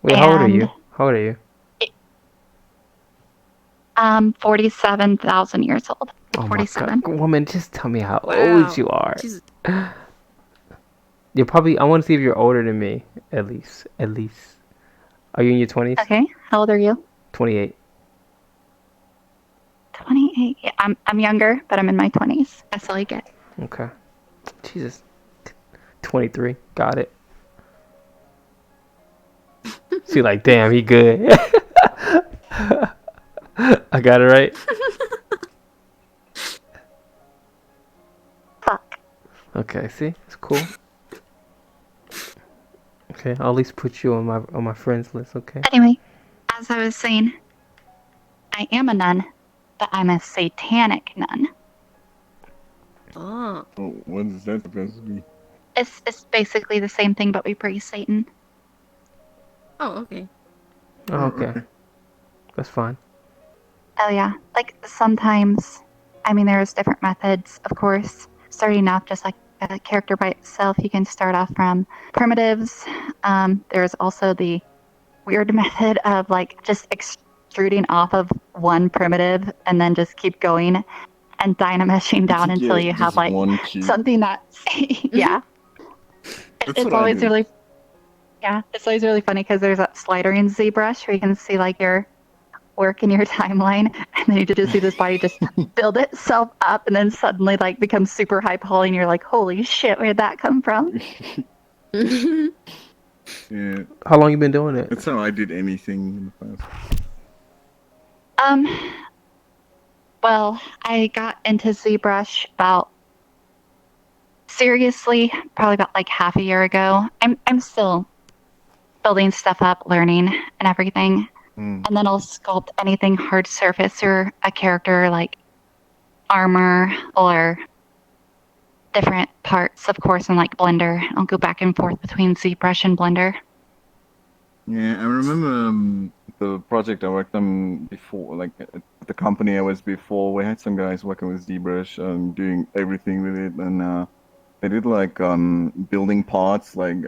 Wait, how old are you? How old are you? 47,000 years old. Oh my 47. god. Woman, just tell me how old Wow. you are. Jesus. You're probably, I want to see if you're older than me, at least. At least. Are you in your 20s? Okay. How old are you? 28. 28. Yeah, I'm younger, but I'm in my 20s. That's all you get. Okay. Jesus. 23. Got it. She like, damn, he good. I got it right. Fuck. Okay, see? It's cool. Okay, I'll at least put you on my friends list, okay? Anyway, as I was saying, I am a nun, but I'm a satanic nun. Oh. Oh, what is that supposed to be? It's basically the same thing, but we praise Satan. Oh, okay. Oh, okay. That's fine. Oh yeah, like sometimes, I mean, there's different methods, of course. Starting off just like a character by itself, you can start off from primitives. There's also the weird method of like just extruding off of one primitive and then just keep going and dynameshing down until Yeah, you have just like one cube. something that's yeah. That's It's what I always do. really it's always really funny because there's that slider in ZBrush where you can see like your work in your timeline, and then you just see this body just build itself up and then suddenly like become super high poly and you're like, holy shit, where'd that come from? Yeah, How long you been doing it? that's how I did anything in the past. Well, I got into ZBrush probably about like half a year ago. I'm still building stuff up, learning and everything. Mm. And then I'll sculpt anything hard surface or a character like armor or different parts, of course, in like Blender. I'll go back and forth between ZBrush and Blender. Yeah, I remember the project I worked on before, like at the company I was before. We had some guys working with ZBrush, doing everything with it, and they did like building parts, like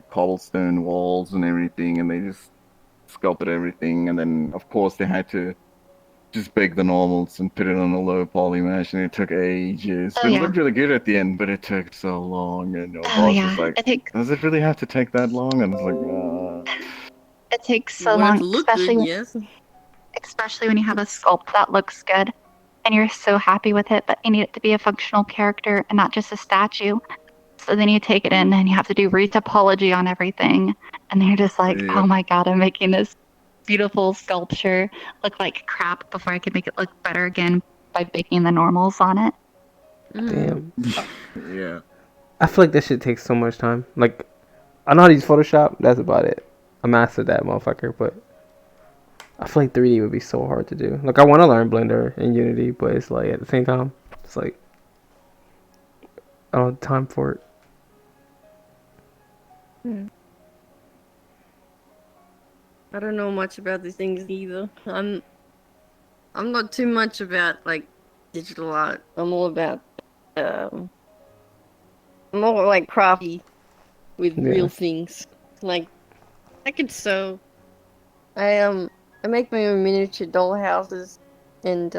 cobblestone walls and everything, and they just sculpted everything, and then of course they had to just bake the normals and put it on a low poly mesh, and it took ages. Oh It yeah. looked really good at the end, but it took so long. And our Oh boss was yeah. like, "Does it really have to take that long?" And I was like, It takes You so want it long, to look good, yes. especially when you have a sculpt that looks good and you're so happy with it, but you need it to be a functional character and not just a statue. So then you take it in and you have to do retopology on everything. And then you're just like, Yep. oh my God, I'm making this beautiful sculpture look like crap before I can make it look better again by baking the normals on it. Damn. Yeah. I feel like that shit takes so much time. Like, I know how to use Photoshop. That's about it. I mastered that motherfucker, but I feel like 3D would be so hard to do. Like, I want to learn Blender and Unity, but it's like at the same time, it's like I don't have time for it. I don't know much about these things either. I'm not too much about like digital art. I'm all about more like crafty with Yeah. real things. Like I could sew. I make my own miniature doll houses and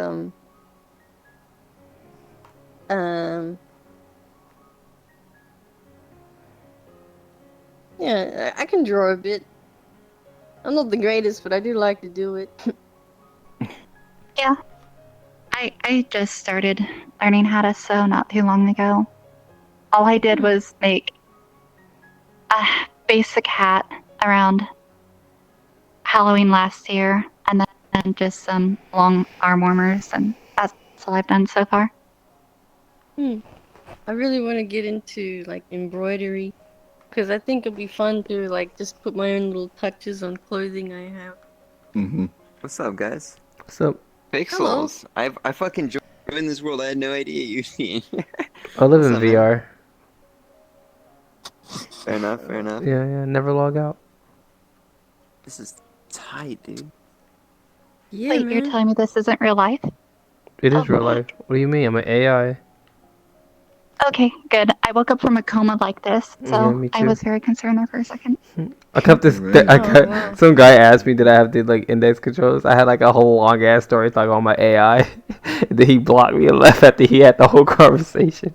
yeah, I can draw a bit. I'm not the greatest, but I do like to do it. Yeah. I just started learning how to sew not too long ago. All I did was make a basic hat around Halloween last year, and then just some long arm warmers, and that's all I've done so far. I really want to get into like embroidery because I think it'd be fun to like just put my own little touches on clothing I have. Mm-hmm. What's up, guys? So Pixels. I fucking joined this world. I had no idea you seen. I live What's in up, man? VR. Fair enough. Fair enough. Yeah. Never log out. This is tight, dude. Yeah, Wait, man. you're telling me this isn't real life? It Oh, is real life. What do you mean? I'm an AI. Okay, good. I woke up from a coma like this, Yeah, so me I too. was very concerned there for a second. I kept this. Right. I Oh, got wow. some guy asked me did I have the like index controls. I had like a whole long ass story talking on my AI. Then he blocked me and left after he had the whole conversation.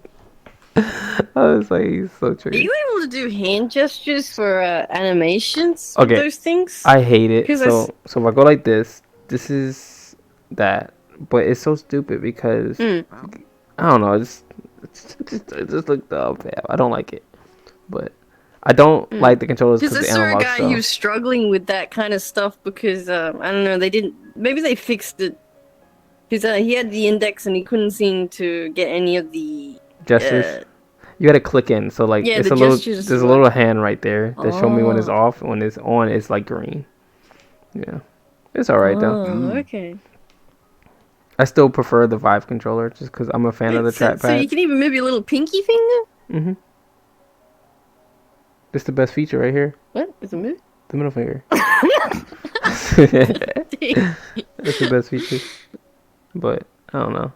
I was like, he's so Are true. you able to do hand gestures for animations with Okay, those things? I hate it. Because So if I go like this is that, but it's so stupid because I don't know. It just looked dumb. Fam. I don't like it, but I don't like the controllers Because because I the saw a analog guy, he stuff. was struggling with that kind of stuff because, I don't know, they didn't, maybe they fixed it. Because he had the index and he couldn't seem to get any of the, Gestures. You gotta click in. So like yeah, it's the a little. gestures There's to a little work. hand right there that show me when it's Oh. off. When it's on, it's like green. Yeah, it's alright though. Oh, okay. I still prefer the Vive controller just because I'm a fan of the So you trackpad. can even move your little pinky finger? Mhm. It's the best feature right here. What? Is it move? The middle finger. That's Dang. the best feature. But I don't know.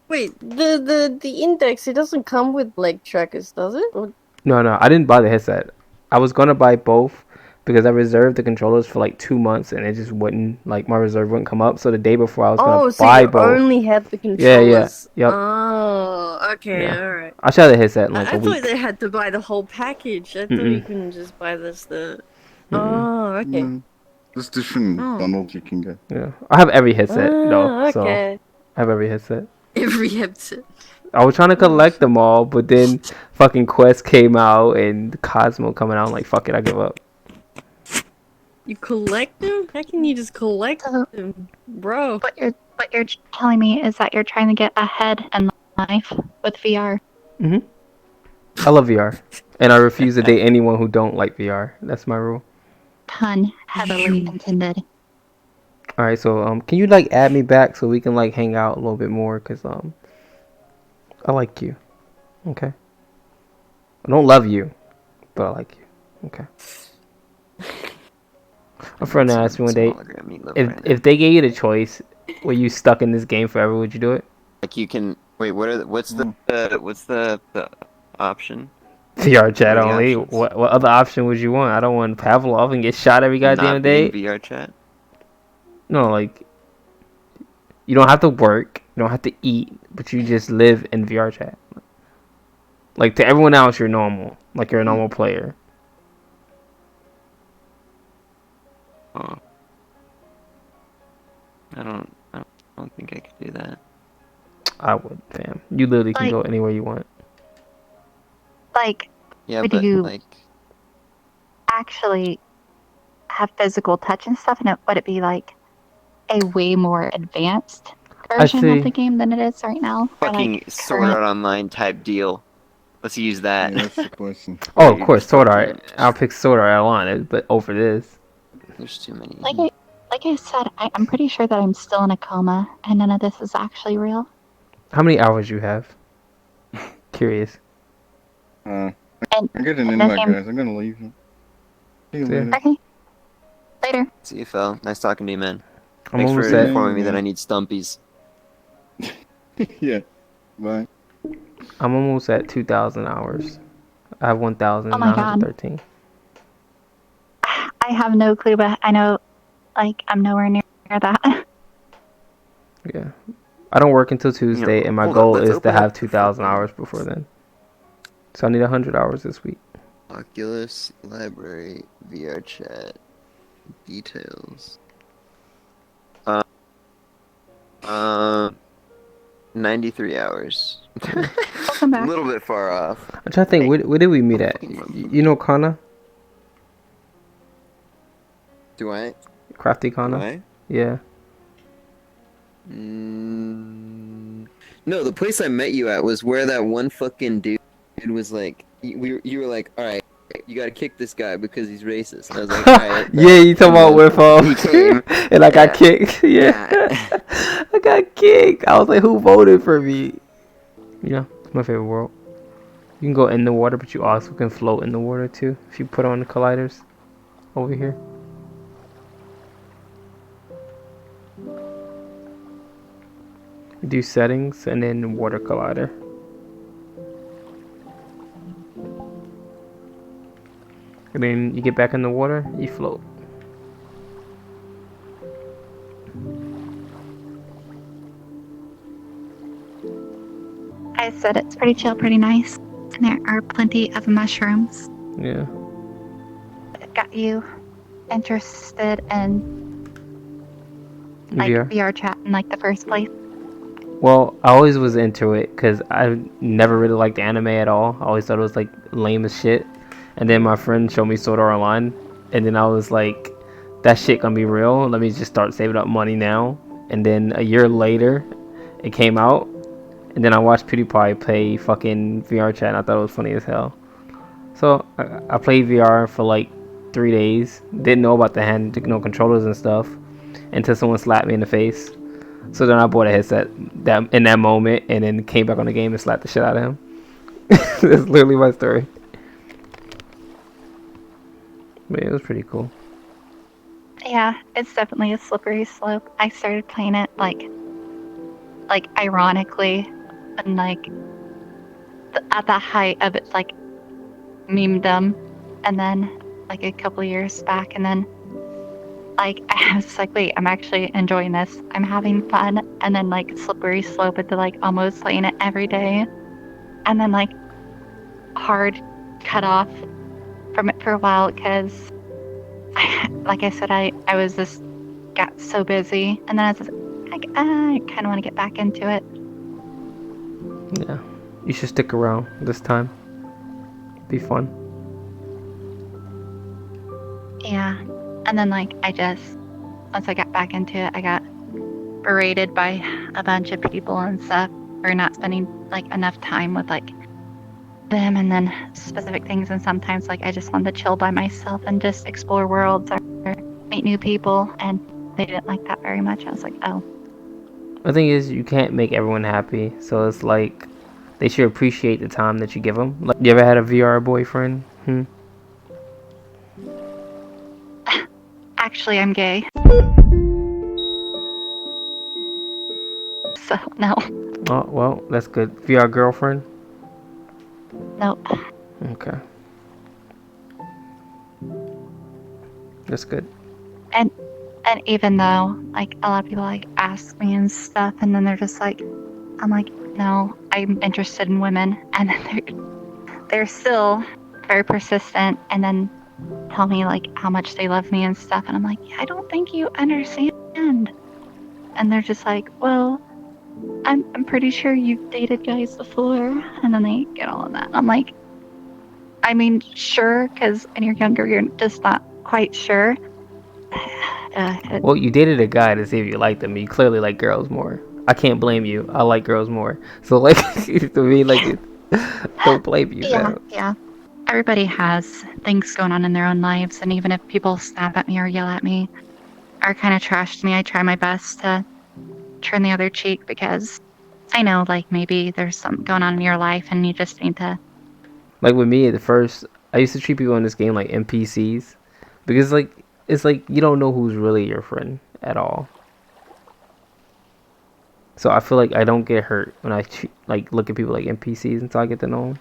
Wait, the index, it doesn't come with leg trackers, does it? Or... No, I didn't buy the headset. I was gonna buy both because I reserved the controllers for like 2 months and it just wouldn't like my reserve wouldn't come up. So the day before I was gonna so buy you both. only had the Yeah, controllers. yep. Oh, okay, Yeah. alright. I'll try the headset in like I a thought week. they had to buy the whole package. I thought you couldn't just buy this the. Oh, okay. No, there's different Oh. bundles you can get. Yeah, I have every headset though. So I Okay. have every headset. Every headset. I was trying to collect them all, but then fucking Quest came out and Cosmo coming out. I'm like, fuck it, I give up. You collect them? How can you just collect So them, bro? what you're telling me is that you're trying to get ahead in life with VR. I love VR, and I refuse to date anyone who don't like VR. That's my rule. Pun heavily intended. All right, so can you like add me back so we can like hang out a little bit more? Cause I like you. Okay. I don't love you, but I like you. Okay. A friend asked me one day if they gave you the choice, were you stuck in this game forever? Would you do it? Like you can wait. What's the option? VR chat What are the only. options? What other option would you want? I don't want Pavlov and get shot every goddamn Not be in day. VR chat. No, like you don't have to work, you don't have to eat, but you just live in VR chat. Like to everyone else, you're normal. Like you're a normal player. Oh. I don't think I could do that. I would, fam. You literally can Like- go anywhere you want. Like, Yeah, Would but you- like actually have physical touch and stuff, and would it be like a way more advanced version see. of the game than it is right now? Or, fucking like, Sword current- Art Online type deal. Let's use that. Yeah, that's the question. Oh, Right, of you course, just Sword fucking- Art. I'll pick Sword Art Online, but over this. There's too many. Like I said, I'm pretty sure that I'm still in a coma, and none of this is actually real. How many hours you have? Curious. And I'm getting in this my game- guys. I'm gonna leave. See you See ya. later. Okay, later. See you, Phil. Nice talking to you, man. I'm Thanks almost for at. informing me that Yeah. I need stumpies. Yeah. Bye. I'm almost at 2,000 hours. I have Oh my God. 1,913. I have no clue, but I know, like, I'm nowhere near that. Yeah. I don't work until Tuesday, and my hold on, goal let's is to open up have the 2,000 fucking- hours before then. So I need 100 hours this week. Oculus library VR chat details. 93 hours. Welcome A back. little bit far off. I'm trying to think, where did we meet at? You know Kana? Do I? Crafty Do Kana? I? Yeah. No, the place I met you at was where that one fucking dude was like, you were like, all right, you gotta kick this guy because he's racist. And I was like, all right. Yeah, you talking about with he came. and I got Yeah. kicked. Yeah. I got kicked. I was like, who voted for me? You know, it's my favorite world. You can go in the water, but you also can float in the water too if you put on the colliders over here. Do settings and then water collider. And then you get back in the water, you float. I said it's pretty chill, pretty nice. And there are plenty of mushrooms. Yeah. It got you interested in like VR. Vrchat in like the first place. Well, I always was into it because I never really liked anime at all. I always thought it was like lame as shit. And then my friend showed me Sword Art Online, and then I was like, that shit gonna be real. Let me just start saving up money now. And then a year later, it came out, and then I watched PewDiePie play fucking Vrchat, and I thought it was funny as hell. So I played VR for like 3 days. Didn't know about the hand, controllers and stuff, until someone slapped me in the face. So then I bought a headset in that moment, and then came back on the game and slapped the shit out of him. That's literally my story. But it was pretty cool. Yeah, it's definitely a slippery slope. I started playing it like ironically, and like at the height of its like memedom, and then like a couple years back, and then like I was like, wait, I'm actually enjoying this. I'm having fun, and then like slippery slope into like almost playing it every day, and then like hard cut off from it for a while because, like I said, I was just got so busy, and then I was just like, I kind of want to get back into it. Yeah, you should stick around this time. Be fun. Yeah, and then like once I got back into it, I got berated by a bunch of people and stuff for not spending like enough time with like them and then specific things, and sometimes like I just wanted to chill by myself and just explore worlds or meet new people, and they didn't like that very much. I was like, oh. The thing is, you can't make everyone happy, so it's like they should appreciate the time that you give them. Like, you ever had a VR boyfriend? Actually, I'm gay. So no. Oh, well, that's good. VR girlfriend? Nope. Okay. That's good. And even though like a lot of people like ask me and stuff, and then they're just like, I'm like, no, I'm interested in women, and then they're still very persistent, and then tell me like how much they love me and stuff, and I'm like, yeah, I don't think you understand. And they're just like, well, I'm pretty sure you've dated guys before, and then they get all of that. I'm like, I mean, sure, because when you're younger, you're just not quite sure. Well, you dated a guy to see if you liked them. You clearly like girls more. I can't blame you. I like girls more. So, like, to me, like, don't blame you. Yeah. Everybody has things going on in their own lives, and even if people snap at me or yell at me or kind of trash me, I try my best to turn the other cheek, because I know, like, maybe there's something going on in your life and you just need to... Like, with me, at first, I used to treat people in this game like NPCs. Because, like, it's like you don't know who's really your friend at all. So I feel like I don't get hurt when I like look at people like NPCs until I get to know them.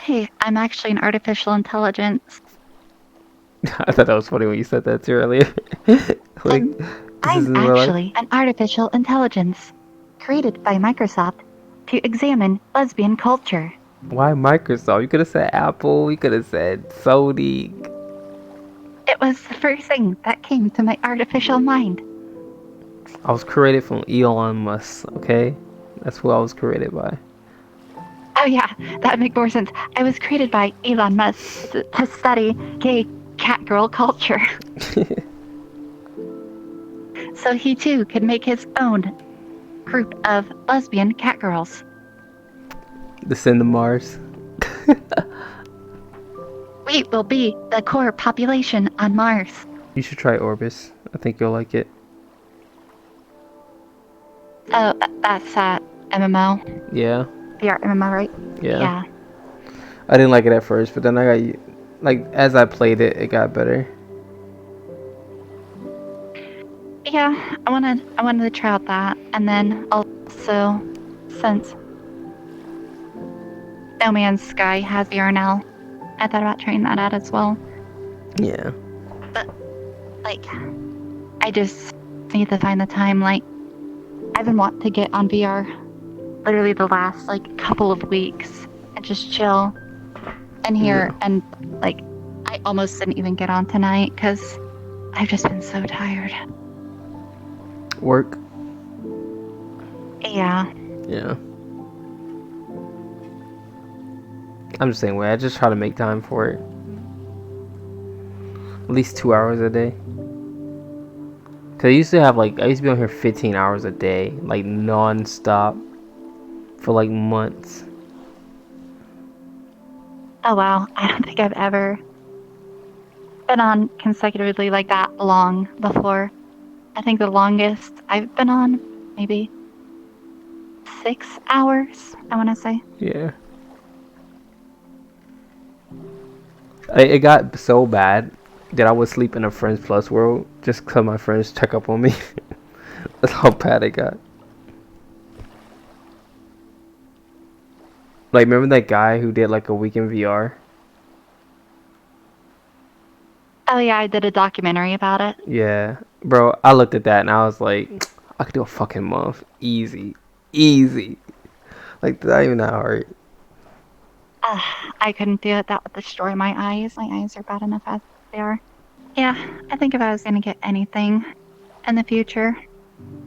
Hey, I'm actually an artificial intelligence. I thought that was funny when you said that too earlier. Like, I'm actually an artificial intelligence created by Microsoft to examine lesbian culture. Why Microsoft? You could have said Apple. You could have said Sony. It was the first thing that came to my artificial mind. I was created from Elon Musk, okay? That's who I was created by. Oh yeah, that would make more sense. I was created by Elon Musk to study gay catgirl culture. So he too could make his own group of lesbian catgirls. Descend to Mars. We will be the core population on Mars. You should try Orbis. I think you'll like it. Oh, that's MMO. Yeah. VR MMO, right? Yeah. I didn't like it at first, but then I got, like, as I played it, it got better. Yeah, I wanted to try out that, and then also, since No Man's Sky has VR now, I thought about trying that out as well. Yeah. Like, I just need to find the time. Like, I've been wanting to get on VR literally the last, like, couple of weeks and just chill in here. Yeah. And, like, I almost didn't even get on tonight because I've just been so tired. Work. Yeah. Yeah. I'm just saying, I just try to make time for it. At least 2 hours a day. Cause I used to be on here 15 hours a day, like non-stop, for like months. Oh, wow. I don't think I've ever been on consecutively like that long before. I think the longest I've been on, maybe 6 hours, I want to say. Yeah. It got so bad that I would sleep in a Friends Plus world just cause my friends check up on me. That's how bad it got. Like, remember that guy who did like a week in VR? Oh, yeah, I did a documentary about it. Yeah. Bro, I looked at that and I was like, I could do a fucking month. Easy. Easy. Like, not even that hard. I couldn't do it. That would destroy my eyes. My eyes are bad enough as they are. Yeah, I think if I was going to get anything in the future,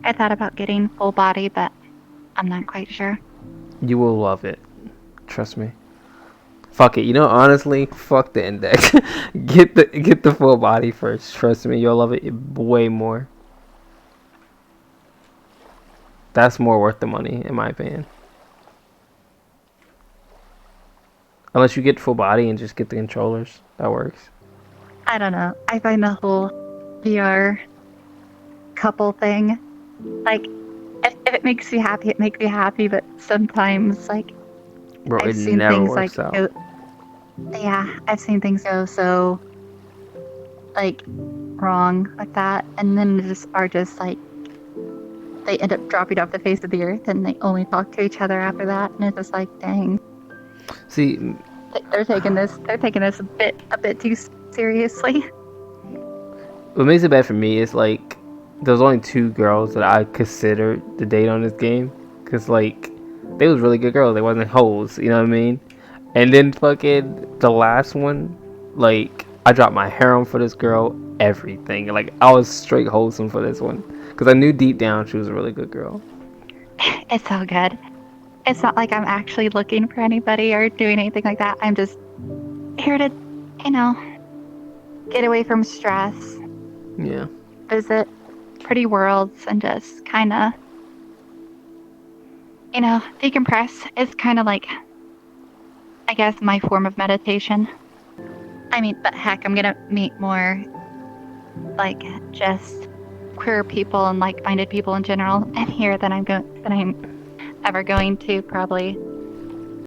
I thought about getting full body, but I'm not quite sure. You will love it. Trust me. Fuck it. You know, honestly, fuck the index. Get the full body first. Trust me, you'll love it way more. That's more worth the money, in my opinion. Unless you get full body and just get the controllers. That works. I don't know. I find the whole VR couple thing, like, if it makes me happy, it makes me happy, but sometimes, like, Bro, I've it seen never things works like, out. yeah, I've seen things go so, like, wrong like that, and then just like, they end up dropping off the face of the earth, and they only talk to each other after that, and it's just like, dang, See, they're taking this a bit too seriously. what makes it bad for me is like there's only 2 girls that I considered to date on this game, cause like they was really good girls. They wasn't hoes, you know what I mean? And then fucking the last one, like I dropped my harem for this girl, everything. Like I was straight wholesome for this one, cause I knew deep down she was a really good girl. It's all good. It's not like I'm actually looking for anybody or doing anything like that. I'm just here to, you know, get away from stress, Yeah. visit pretty worlds, and just kind of, you know, decompress. It's kind of like, I guess, my form of meditation. I mean, but heck, I'm gonna meet more, like, just queer people and like-minded people in general in here than I'm ever going to probably